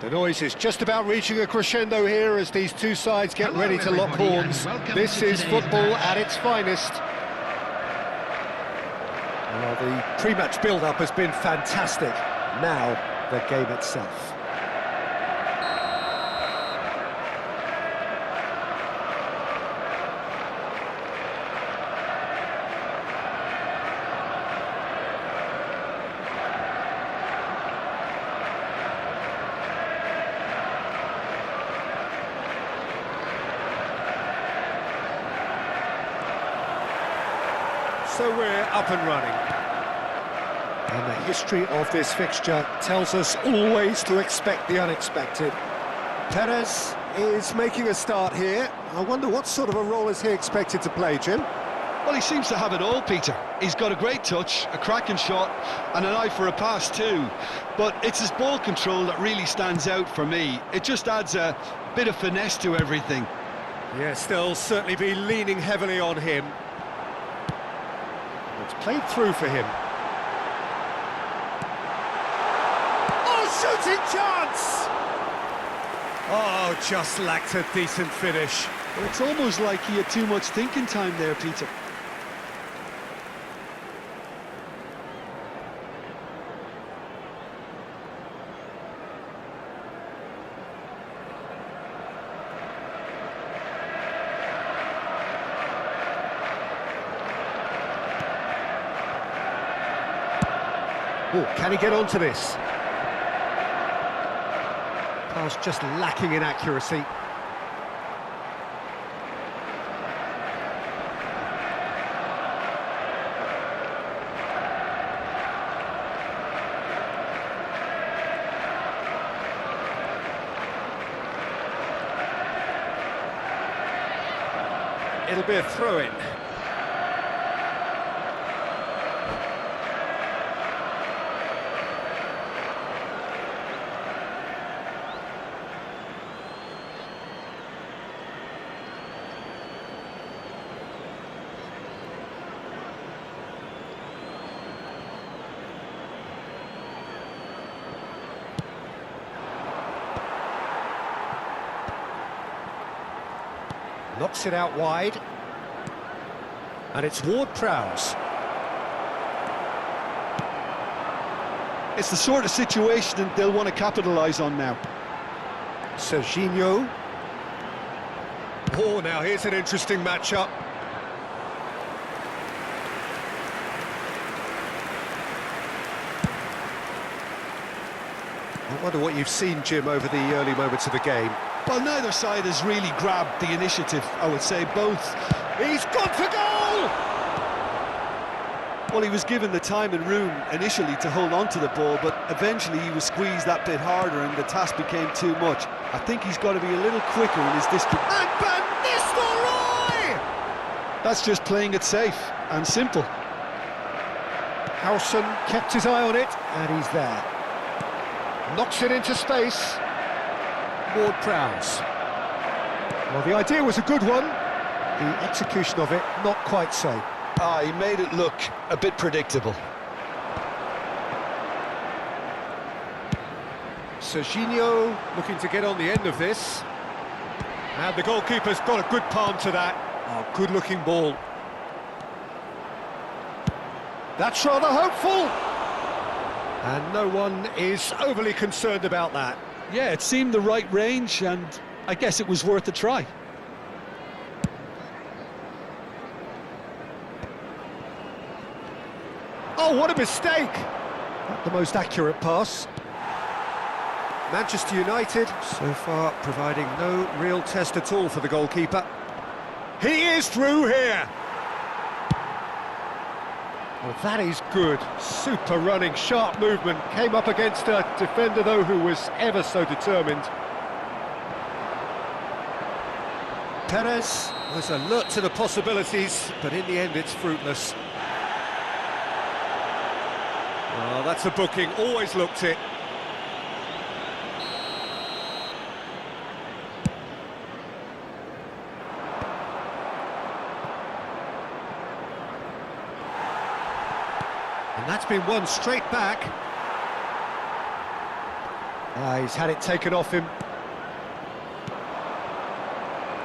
The noise is just about reaching a crescendo here as these two sides get ready to lock horns. This is football at its finest. Well, the pre-match build-up has been fantastic. Now, the game itself. So we're up and running. And the history of this fixture tells us always to expect the unexpected. Perez is making a start here. I wonder what sort of a role is he expected to play, Jim? Well, he seems to have it all, Peter. He's got a great touch, a cracking shot, and an eye for a pass too. But it's his ball control that really stands out for me. It just adds a bit of finesse to everything. Yes, they'll certainly be leaning heavily on him. It's played through for him. Oh, shooting chance! Oh, just lacked a decent finish. Well, it's almost like he had too much thinking time there, Peter. Oh, can he get onto this? Pass just lacking in accuracy. It'll be a throw-in. Knocks it out wide. And it's Ward-Prowse. It's the sort of situation that they'll want to capitalise on now. Serginho. Oh, now here's an interesting matchup. I wonder what you've seen, Jim, over the early moments of the game. Well, neither side has really grabbed the initiative, I would say. Both. He's gone for goal! Well, he was given the time and room initially to hold on to the ball, but eventually he was squeezed that bit harder and the task became too much. I think he's got to be a little quicker in his distribution. And Van Nistelrooy! That's just playing it safe and simple. Howson kept his eye on it, and he's there. Knocks it into space. Ward-Prowse. Well, the idea was a good one. The execution of it, not quite so. He made it look a bit predictable. Serginho looking to get on the end of this. And the goalkeeper's got a good palm to that. Oh, good-looking ball. That's rather hopeful. And no one is overly concerned about that. Yeah, it seemed the right range, and I guess it was worth a try. Oh, what a mistake! Not the most accurate pass. Manchester United, so far, providing no real test at all for the goalkeeper. He is through here! Well, that is good. Super running, sharp movement. Came up against a defender, though, who was ever so determined. Perez was alert to the possibilities, but in the end it's fruitless. Oh, that's a booking. Always looked it. And that's been won straight back. He's had it taken off him.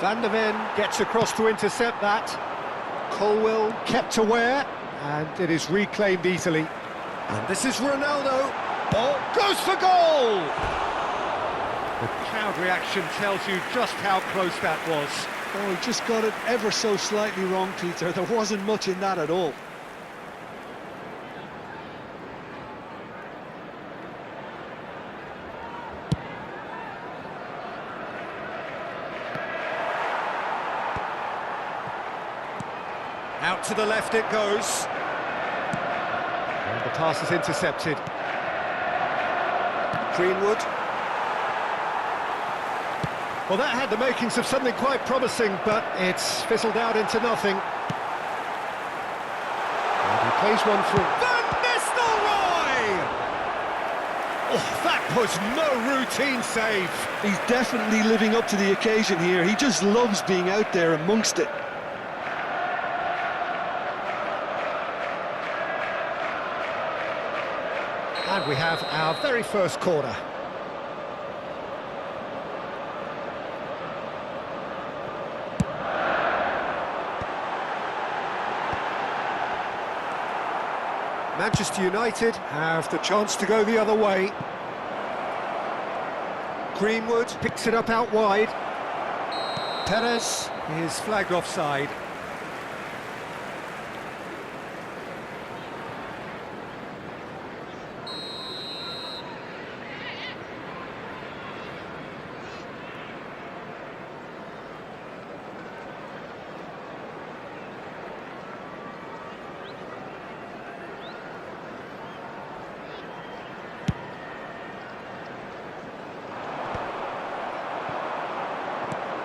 Van der Ven gets across to intercept that. Colwill kept aware, and it is reclaimed easily. And this is Ronaldo. Oh, goes for goal! The crowd reaction tells you just how close that was. Oh, he just got it ever so slightly wrong, Peter. There wasn't much in that at all. Out to the left it goes. And the pass is intercepted. Greenwood. Well, that had the makings of something quite promising, but it's fizzled out into nothing. And he plays one through. Van Nistelrooy! Oh, that was no routine save. He's definitely living up to the occasion here. He just loves being out there amongst it. And we have our very first corner. Manchester United have the chance to go the other way. Greenwood picks it up out wide. Perez is flagged offside.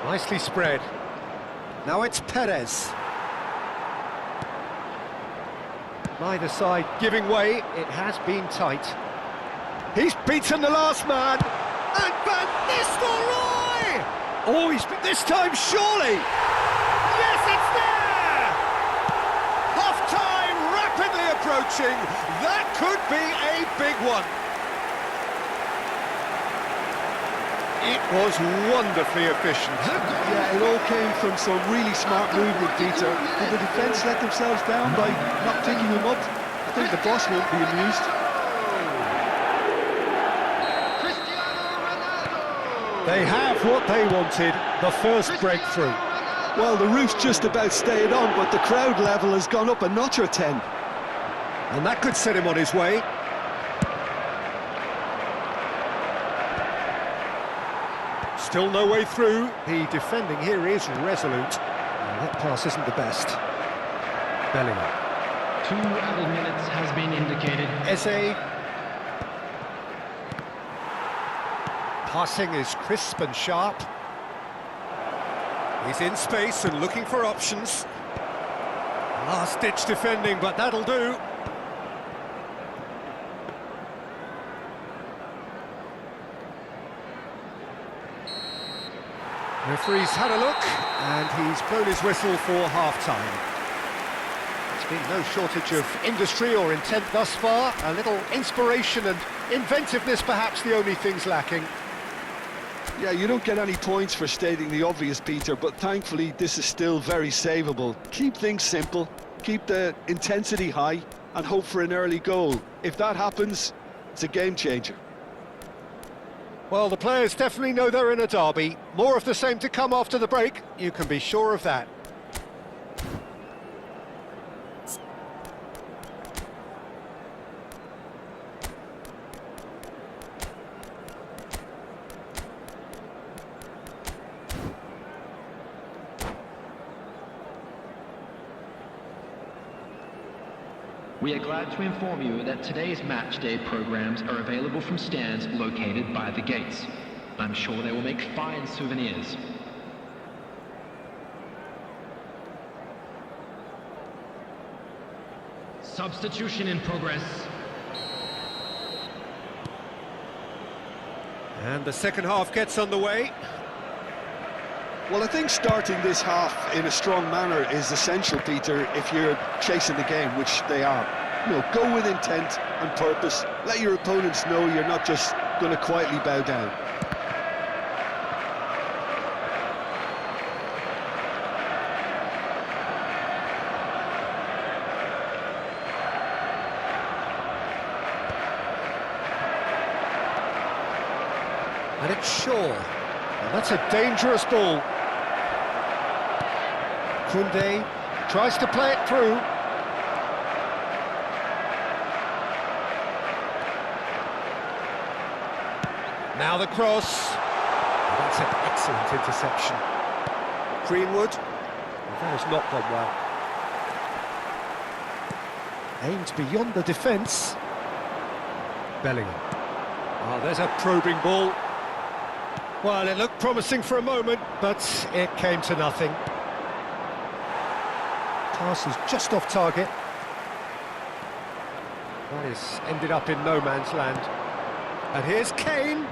Nicely spread. Now it's Perez. Neither side giving way. It has been tight. He's beaten the last man. And Van Nistelrooy! Oh, this time surely. Yes, it's there! Half-time rapidly approaching. That could be a big one. It was wonderfully efficient. Yeah, it all came from some really smart movement, Peter. Did the defence let themselves down by not picking him up? I think the boss won't be amused. They have what they wanted, the first breakthrough. Well, the roof's just about stayed on, but the crowd level has gone up a notch or 10. And that could set him on his way. Still no way through. The defending here is resolute. That pass isn't the best. Bellingham. 2 added minutes has been indicated. Eze. Passing is crisp and sharp. He's in space and looking for options. Last-ditch defending, but that'll do. Referee's had a look, and he's blown his whistle for half-time. There's been no shortage of industry or intent thus far. A little inspiration and inventiveness, perhaps the only things lacking. Yeah, you don't get any points for stating the obvious, Peter, but thankfully this is still very savable. Keep things simple, keep the intensity high, and hope for an early goal. If that happens, it's a game changer. Well, the players definitely know they're in a derby. More of the same to come after the break, you can be sure of that. We are glad to inform you that today's match day programs are available from stands located by the gates. I'm sure they will make fine souvenirs. Substitution in progress. And the second half gets underway. Well, I think starting this half in a strong manner is essential, Peter, if you're chasing the game, which they are. You know, go with intent and purpose. Let your opponents know you're not just going to quietly bow down. And it's Shaw. And that's a dangerous ball. Koundé tries to play it through. Now the cross. That's an excellent interception. Greenwood. Well, that has not gone well. Aimed beyond the defence. Bellingham. Oh, there's a probing ball. Well, it looked promising for a moment, but it came to nothing. Pass is just off target. That has ended up in no man's land. And here's Kane.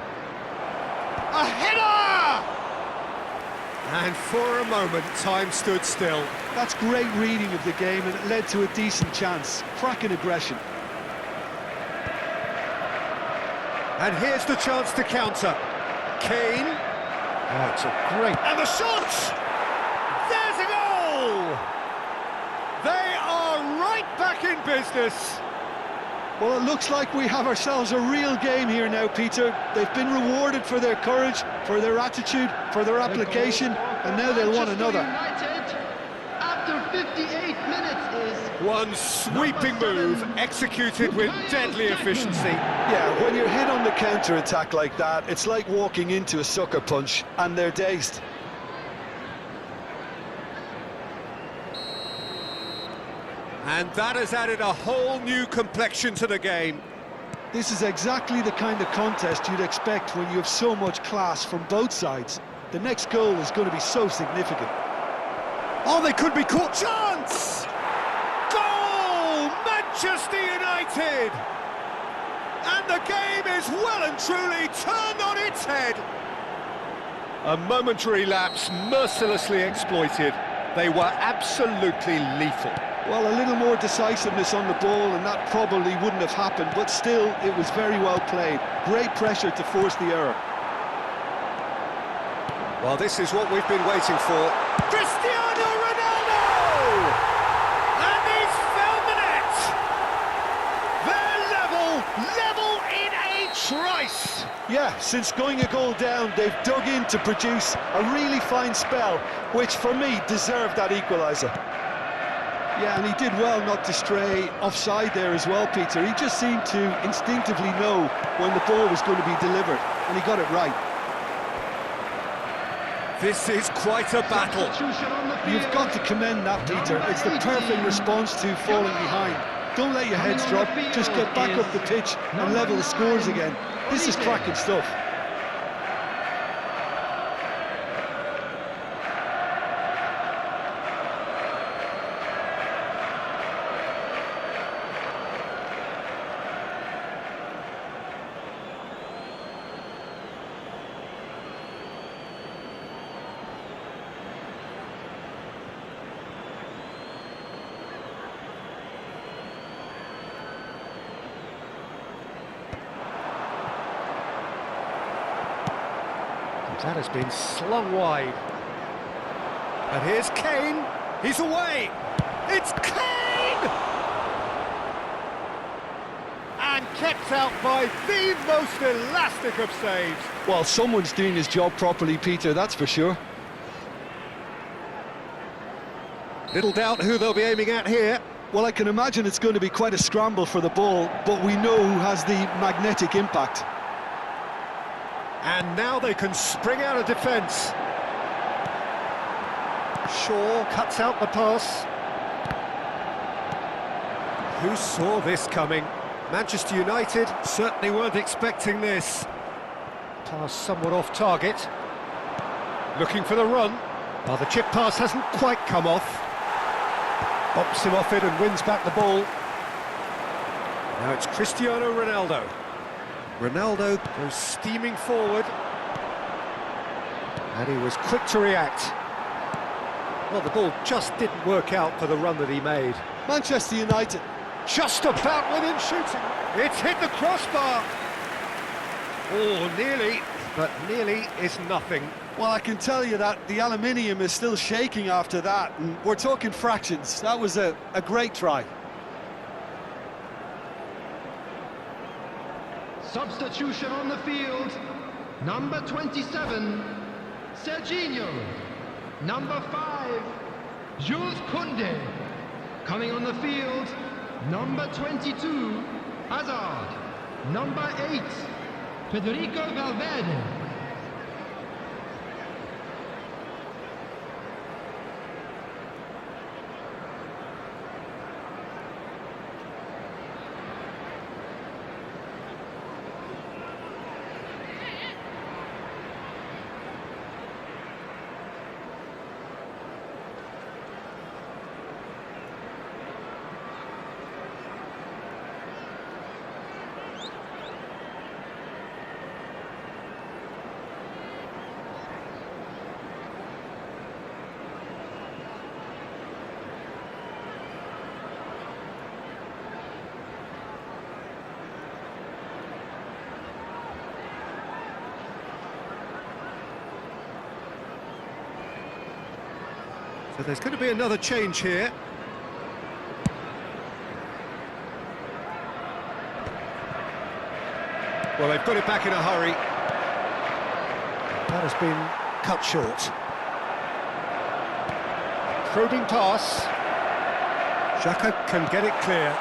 A header! And for a moment, time stood still. That's great reading of the game, and it led to a decent chance. Cracking aggression. And here's the chance to counter. Kane. Oh, it's a great... And the shot! There's a goal! They are right back in business. Well, it looks like we have ourselves a real game here now, Peter. They've been rewarded for their courage, for their attitude, for their application, and now they'll want another. United, after 58 minutes, is one sweeping move executed with deadly efficiency. Yeah, when you're hit on the counter-attack like that, it's like walking into a sucker punch, and they're dazed. And that has added a whole new complexion to the game. This is exactly the kind of contest you'd expect when you have so much class from both sides. The next goal is going to be so significant. Oh, they could be caught. Chance! Goal! Manchester United! And the game is well and truly turned on its head. A momentary lapse mercilessly exploited. They were absolutely lethal. Well, a little more decisiveness on the ball and that probably wouldn't have happened, but still, it was very well played. Great pressure to force the error. Well, this is what we've been waiting for. Cristiano Ronaldo! And he's found the net! They're level in a trice! Yeah, since going a goal down, they've dug in to produce a really fine spell, which for me deserved that equaliser. Yeah, and he did well not to stray offside there as well, Peter. He just seemed to instinctively know when the ball was going to be delivered, and he got it right. This is quite a battle. You've got to commend that, Peter. It's the perfect response to falling behind. Don't let your heads drop, just get back up the pitch and level the scores again. This is cracking stuff. That has been slung wide. And here's Kane. He's away. It's Kane! And kept out by the most elastic of saves. Well, someone's doing his job properly, Peter, that's for sure. Little doubt who they'll be aiming at here. Well, I can imagine it's going to be quite a scramble for the ball, but we know who has the magnetic impact. And now they can spring out of defence. Shaw cuts out the pass. Who saw this coming? Manchester United certainly weren't expecting this. Pass somewhat off target. Looking for the run. Well, the chip pass hasn't quite come off. Bops him off it and wins back the ball. Now it's Cristiano Ronaldo. Ronaldo goes steaming forward. And he was quick to react. Well, the ball just didn't work out for the run that he made. Manchester United. Just about within shooting. It's hit the crossbar. Oh, nearly, but nearly is nothing. Well, I can tell you that the aluminium is still shaking after that, and we're talking fractions. That was a great try. Substitution on the field. Number 27, Serginho. Number 5, Jules Koundé. Coming on the field, number 22, Hazard. Number 8, Federico Valverde. So there's going to be another change here. Well, they've got it back in a hurry. That has been cut short. Prodding pass. Xhaka can get it clear.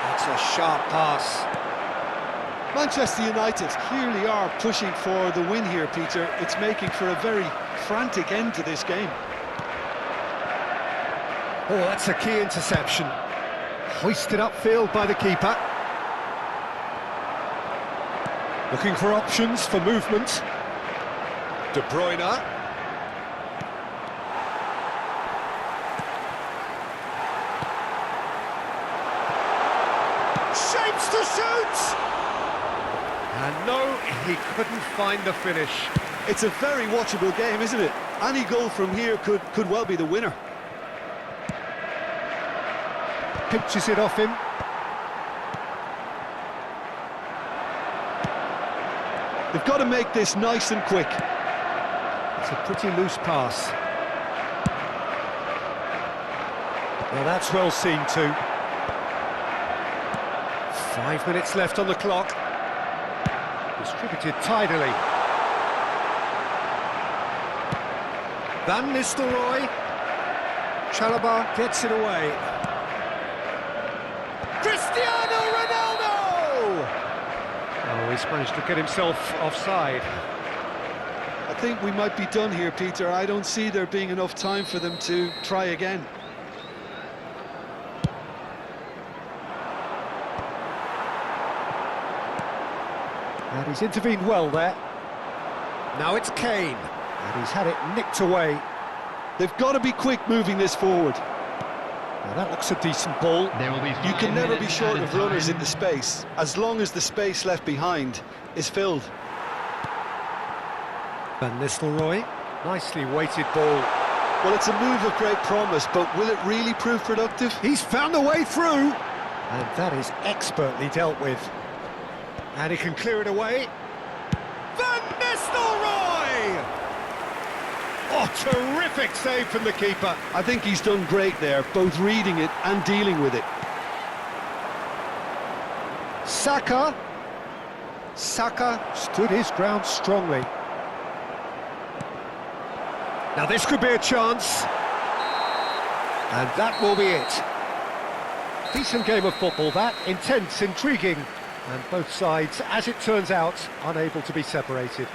That's a sharp pass. Manchester United clearly are pushing for the win here, Peter. It's making for a very frantic end to this game. Oh, that's a key interception. Hoisted upfield by the keeper. Looking for options for movement. De Bruyne. Shapes to shoot! And no, he couldn't find the finish. It's a very watchable game, isn't it? Any goal from here could well be the winner. Pinches it off him. They've got to make this nice and quick. It's a pretty loose pass. Well, that's well seen too. 5 minutes left on the clock. Distributed tidily. Van Nistelrooy. Chalobah gets it away. Cristiano Ronaldo! Oh, he's managed to get himself offside. I think we might be done here, Peter. I don't see there being enough time for them to try again. And he's intervened well there. Now it's Kane, and he's had it nicked away. They've got to be quick moving this forward. Now that looks a decent ball. There will be You can never be short of runners in in the space, as long as the space left behind is filled. Van Nistelrooy, nicely weighted ball. Well, it's a move of great promise, but will it really prove productive? He's found a way through, and that is expertly dealt with. And he can clear it away. Van Nistelrooy! Oh, terrific save from the keeper. I think he's done great there, both reading it and dealing with it. Saka stood his ground strongly. Now this could be a chance. And that will be it. Decent game of football, that. Intense, intriguing. And both sides, as it turns out, unable to be separated.